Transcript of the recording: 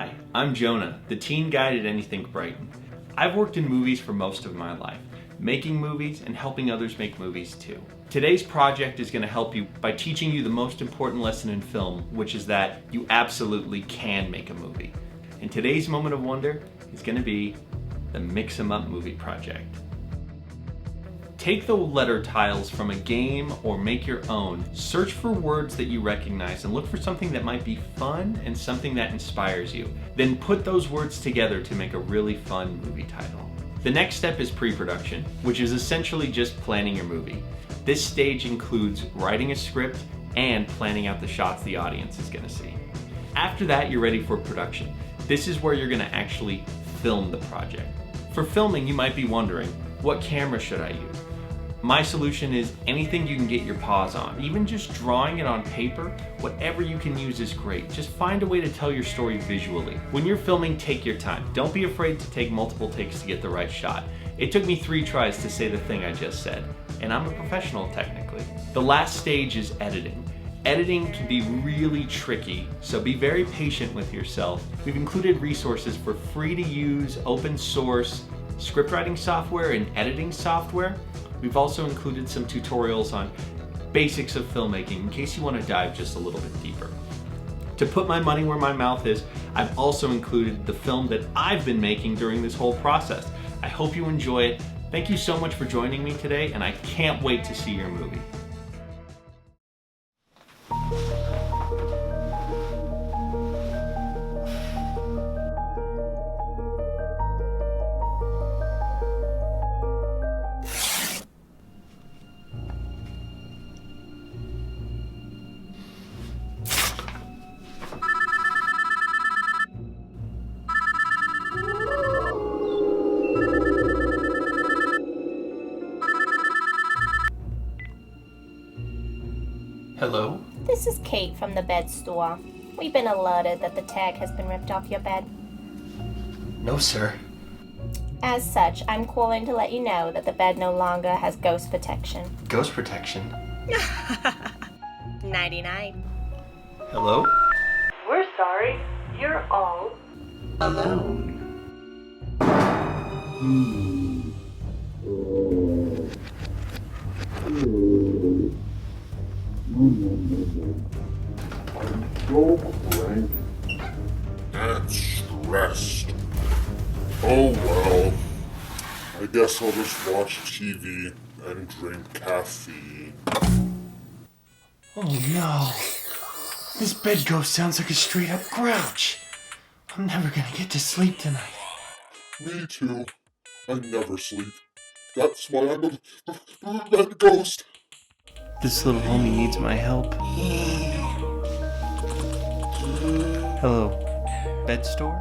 Hi, I'm Jonah, the teen guide at Anything Brighton. I've worked in movies for most of my life, making movies and helping others make movies too. Today's project is going to help you by teaching you the most important lesson in film, which is that you absolutely can make a movie. And today's moment of wonder is going to be the Mix 'em Up movie project. Take the letter tiles from a game or make your own. Search for words that you recognize and look for something that might be fun and something that inspires you. Then put those words together to make a really fun movie title. The next step is pre-production, which is essentially just planning your movie. This stage includes writing a script and planning out the shots the audience is going to see. After that, you're ready for production. This is where you're going to actually film the project. For filming, you might be wondering, what camera should I use? My solution is anything you can get your paws on. Even just drawing it on paper, whatever you can use is great. Just find a way to tell your story visually. When you're filming, take your time. Don't be afraid to take multiple takes to get the right shot. It took me 3 tries to say the thing I just said, and I'm a professional technically. The last stage is editing. Editing can be really tricky, so be very patient with yourself. We've included resources for free to use open source scriptwriting software and editing software. We've also included some tutorials on basics of filmmaking in case you want to dive just a little bit deeper. To put my money where my mouth is, I've also included the film that I've been making during this whole process. I hope you enjoy it. Thank you so much for joining me today, and I can't wait to see your movie. Hello? This is Kate from the bed store. We've been alerted that the tag has been ripped off your bed. No, sir. As such, I'm calling to let you know that the bed no longer has ghost protection. Ghost protection? 99. Hello? We're sorry. You're all Alone. I'm so cranky and stressed. Oh well, I guess I'll just watch TV and drink caffeine. Oh no. This bed ghost sounds like a straight up grouch. I'm never gonna get to sleep tonight. Me too. I never sleep. That's why I'm a bed ghost. This little homie needs my help. Hello, bed store?